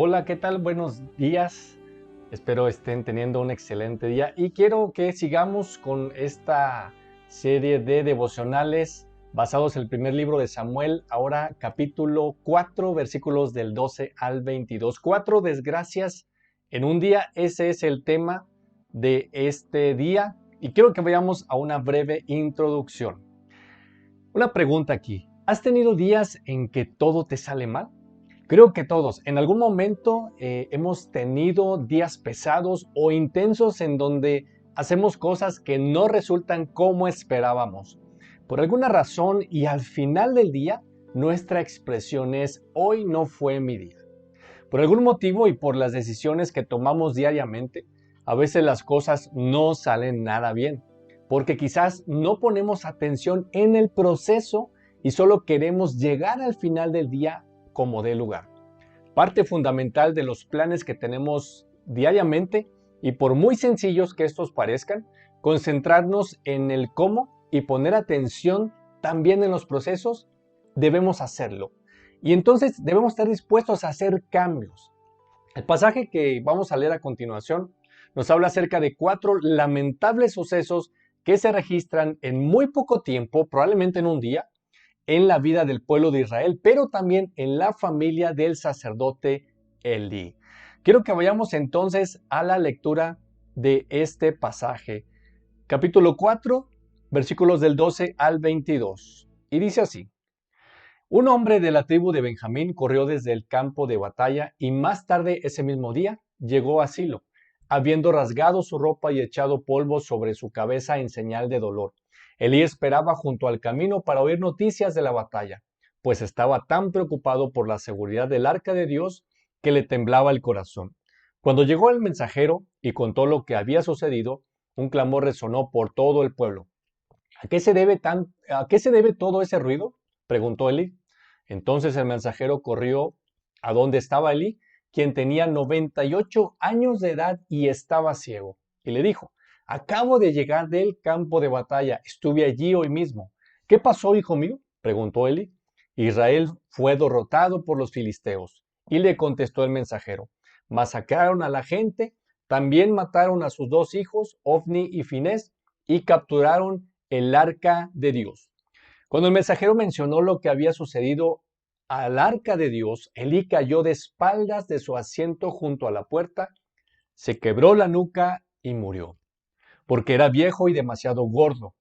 Hola, ¿qué tal? Buenos días. Espero estén teniendo un excelente día y quiero que sigamos con esta serie de devocionales basados en el primer libro de Samuel, ahora capítulo 4, versículos del 12 al 22. 4 desgracias en un día, ese es el tema de este día y quiero que vayamos a una breve introducción. Una pregunta aquí, ¿has tenido días en que todo te sale mal? Creo que todos, en algún momento hemos tenido días pesados o intensos en donde hacemos cosas que no resultan como esperábamos. Por alguna razón y al final del día, nuestra expresión es hoy no fue mi día. Por algún motivo y por las decisiones que tomamos diariamente, a veces las cosas no salen nada bien, porque quizás no ponemos atención en el proceso y solo queremos llegar al final del día como dé lugar. Parte fundamental de los planes que tenemos diariamente, y por muy sencillos que estos parezcan, concentrarnos en el cómo y poner atención también en los procesos, debemos hacerlo. Y entonces debemos estar dispuestos a hacer cambios. El pasaje que vamos a leer a continuación nos habla acerca de 4 lamentables sucesos que se registran en muy poco tiempo, probablemente en un día, en la vida del pueblo de Israel, pero también en la familia del sacerdote Elí. Quiero que vayamos entonces a la lectura de este pasaje. Capítulo 4, versículos del 12 al 22. Y dice así: Un hombre de la tribu de Benjamín corrió desde el campo de batalla y más tarde ese mismo día llegó a Silo, habiendo rasgado su ropa y echado polvo sobre su cabeza en señal de dolor. Elí esperaba junto al camino para oír noticias de la batalla, pues estaba tan preocupado por la seguridad del arca de Dios que le temblaba el corazón. Cuando llegó el mensajero y contó lo que había sucedido, un clamor resonó por todo el pueblo. ¿A qué se debe todo ese ruido?, preguntó Elí. Entonces el mensajero corrió a donde estaba Elí, quien tenía 98 años de edad y estaba ciego, y le dijo: Acabo de llegar del campo de batalla, estuve allí hoy mismo. ¿Qué pasó, hijo mío?, preguntó Elí. Israel fue derrotado por los filisteos. Y le contestó el mensajero: Masacraron a la gente, también mataron a sus 2 hijos, Ofni y Finés, y capturaron el arca de Dios. Cuando el mensajero mencionó lo que había sucedido al arca de Dios, Elí cayó de espaldas de su asiento junto a la puerta, se quebró la nuca y murió, porque era viejo y demasiado gordo.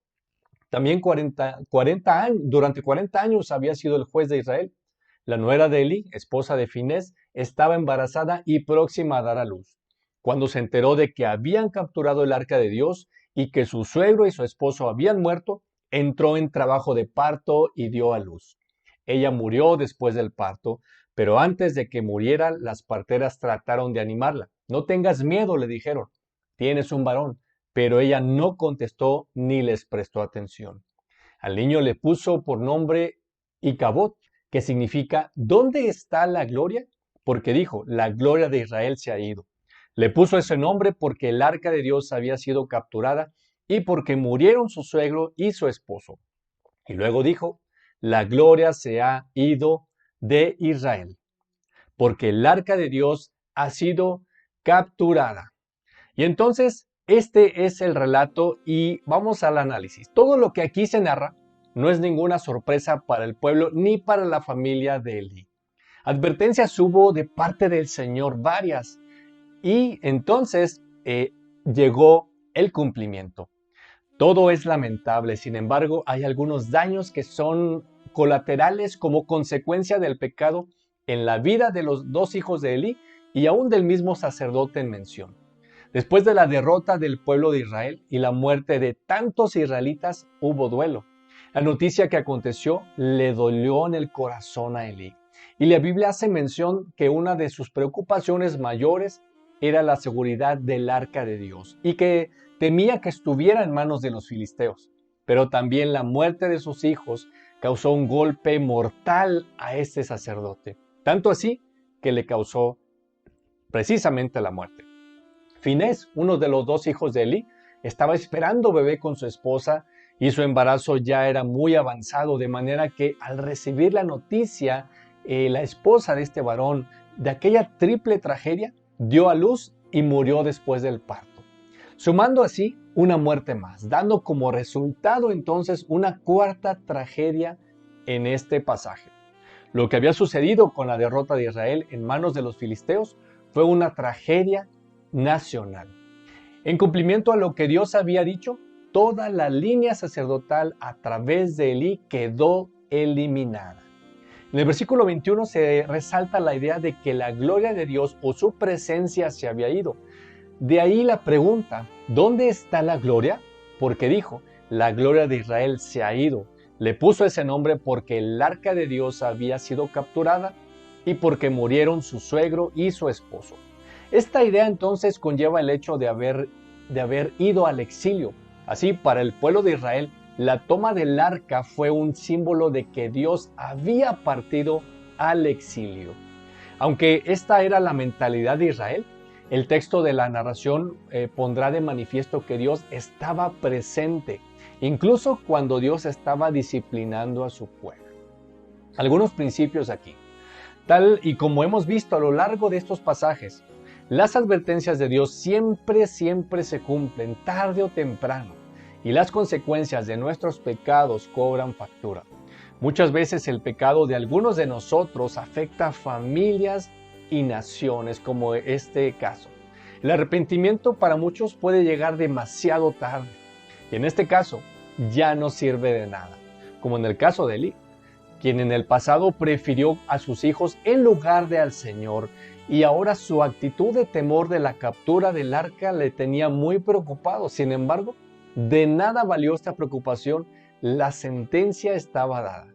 También durante 40 años había sido el juez de Israel. La nuera de Elí, esposa de Finés, estaba embarazada y próxima a dar a luz. Cuando se enteró de que habían capturado el arca de Dios y que su suegro y su esposo habían muerto, entró en trabajo de parto y dio a luz. Ella murió después del parto, pero antes de que muriera, las parteras trataron de animarla. No tengas miedo, le dijeron. Tienes un varón. Pero ella no contestó ni les prestó atención. Al niño le puso por nombre Icabod, que significa ¿dónde está la gloria? Porque dijo, la gloria de Israel se ha ido. Le puso ese nombre porque el arca de Dios había sido capturada y porque murieron su suegro y su esposo. Y luego dijo, la gloria se ha ido de Israel, porque el arca de Dios ha sido capturada. Y entonces, este es el relato y vamos al análisis. Todo lo que aquí se narra no es ninguna sorpresa para el pueblo ni para la familia de Elí. Advertencias hubo de parte del Señor varias y entonces llegó el cumplimiento. Todo es lamentable, sin embargo, hay algunos daños que son colaterales como consecuencia del pecado en la vida de los 2 hijos de Elí y aún del mismo sacerdote en mención. Después de la derrota del pueblo de Israel y la muerte de tantos israelitas, hubo duelo. La noticia que aconteció le dolió en el corazón a Elí. Y la Biblia hace mención que una de sus preocupaciones mayores era la seguridad del arca de Dios y que temía que estuviera en manos de los filisteos. Pero también la muerte de sus hijos causó un golpe mortal a este sacerdote. Tanto así que le causó precisamente la muerte. Finés, uno de los 2 hijos de Elí, estaba esperando bebé con su esposa y su embarazo ya era muy avanzado, de manera que al recibir la noticia, la esposa de este varón de aquella triple tragedia, dio a luz y murió después del parto, sumando así una muerte más, dando como resultado entonces una cuarta tragedia en este pasaje. Lo que había sucedido con la derrota de Israel en manos de los filisteos fue una tragedia nacional. En cumplimiento a lo que Dios había dicho, toda la línea sacerdotal a través de Elí quedó eliminada. En el versículo 21 se resalta la idea de que la gloria de Dios o su presencia se había ido. De ahí la pregunta, ¿dónde está la gloria? Porque dijo, la gloria de Israel se ha ido. Le puso ese nombre porque el arca de Dios había sido capturada y porque murieron su suegro y su esposo. Esta idea entonces conlleva el hecho de haber ido al exilio. Así, para el pueblo de Israel, la toma del arca fue un símbolo de que Dios había partido al exilio. Aunque esta era la mentalidad de Israel, el texto de la narración pondrá de manifiesto que Dios estaba presente, incluso cuando Dios estaba disciplinando a su pueblo. Algunos principios aquí. Tal y como hemos visto a lo largo de estos pasajes, las advertencias de Dios siempre se cumplen, tarde o temprano, y las consecuencias de nuestros pecados cobran factura. Muchas veces el pecado de algunos de nosotros afecta a familias y naciones, como este caso. El arrepentimiento para muchos puede llegar demasiado tarde, y en este caso ya no sirve de nada, como en el caso de Elí, quien en el pasado prefirió a sus hijos en lugar de al Señor, y ahora su actitud de temor de la captura del arca le tenía muy preocupado. Sin embargo, de nada valió esta preocupación, la sentencia estaba dada.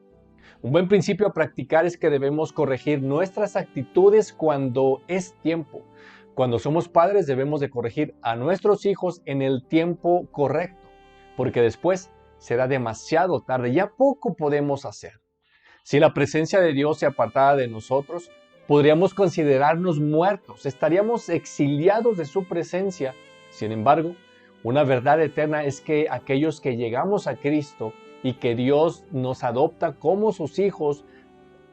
Un buen principio a practicar es que debemos corregir nuestras actitudes cuando es tiempo. Cuando somos padres debemos de corregir a nuestros hijos en el tiempo correcto, porque después será demasiado tarde, ya poco podemos hacer. Si la presencia de Dios se apartara de nosotros, podríamos considerarnos muertos, estaríamos exiliados de su presencia. Sin embargo, una verdad eterna es que aquellos que llegamos a Cristo y que Dios nos adopta como sus hijos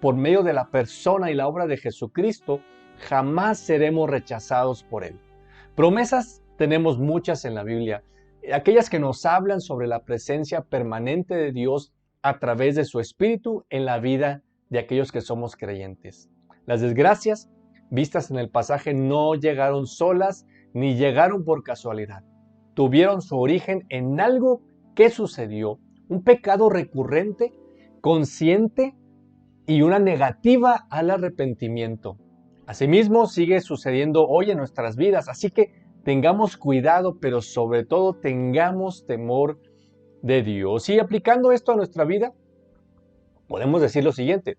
por medio de la persona y la obra de Jesucristo, jamás seremos rechazados por Él. Promesas tenemos muchas en la Biblia, aquellas que nos hablan sobre la presencia permanente de Dios a través de su Espíritu en la vida de aquellos que somos creyentes. Las desgracias vistas en el pasaje no llegaron solas ni llegaron por casualidad. Tuvieron su origen en algo que sucedió, un pecado recurrente, consciente y una negativa al arrepentimiento. Asimismo, sigue sucediendo hoy en nuestras vidas, así que tengamos cuidado, pero sobre todo tengamos temor de Dios. Y aplicando esto a nuestra vida, podemos decir lo siguiente: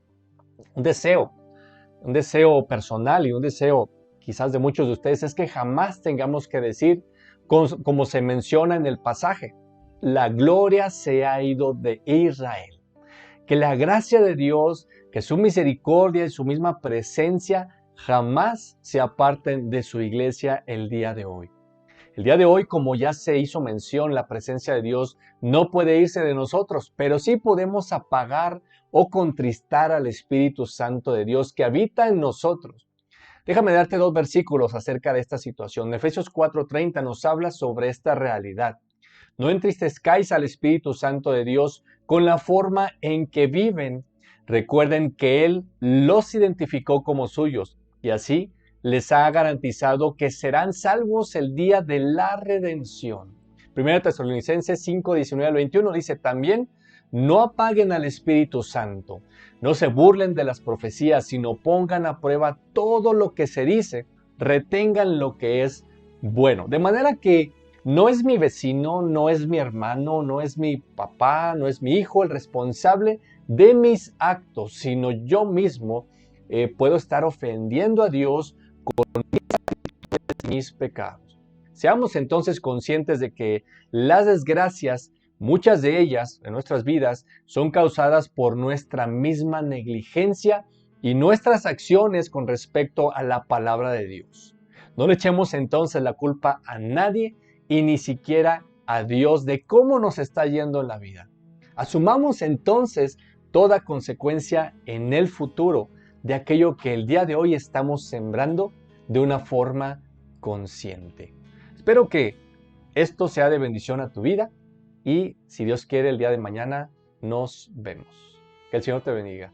un deseo personal y un deseo quizás de muchos de ustedes es que jamás tengamos que decir, como se menciona en el pasaje, la gloria se ha ido de Israel. Que la gracia de Dios, que su misericordia y su misma presencia jamás se aparten de su iglesia el día de hoy. El día de hoy, como ya se hizo mención, la presencia de Dios no puede irse de nosotros, pero sí podemos apagar o contristar al Espíritu Santo de Dios que habita en nosotros. Déjame darte 2 versículos acerca de esta situación. Efesios 4:30 nos habla sobre esta realidad. No entristezcáis al Espíritu Santo de Dios con la forma en que viven. Recuerden que Él los identificó como suyos y así les ha garantizado que serán salvos el día de la redención. 1 Tesalonicenses 5:19-21 dice también: no apaguen al Espíritu Santo, no se burlen de las profecías, sino pongan a prueba todo lo que se dice, retengan lo que es bueno. De manera que no es mi vecino, no es mi hermano, no es mi papá, no es mi hijo el responsable de mis actos, sino yo mismo puedo estar ofendiendo a Dios con mis pecados. Seamos entonces conscientes de que las desgracias, muchas de ellas en nuestras vidas, son causadas por nuestra misma negligencia y nuestras acciones con respecto a la palabra de Dios. No le echemos entonces la culpa a nadie y ni siquiera a Dios de cómo nos está yendo en la vida. Asumamos entonces toda consecuencia en el futuro, de aquello que el día de hoy estamos sembrando de una forma consciente. Espero que esto sea de bendición a tu vida y si Dios quiere el día de mañana nos vemos. Que el Señor te bendiga.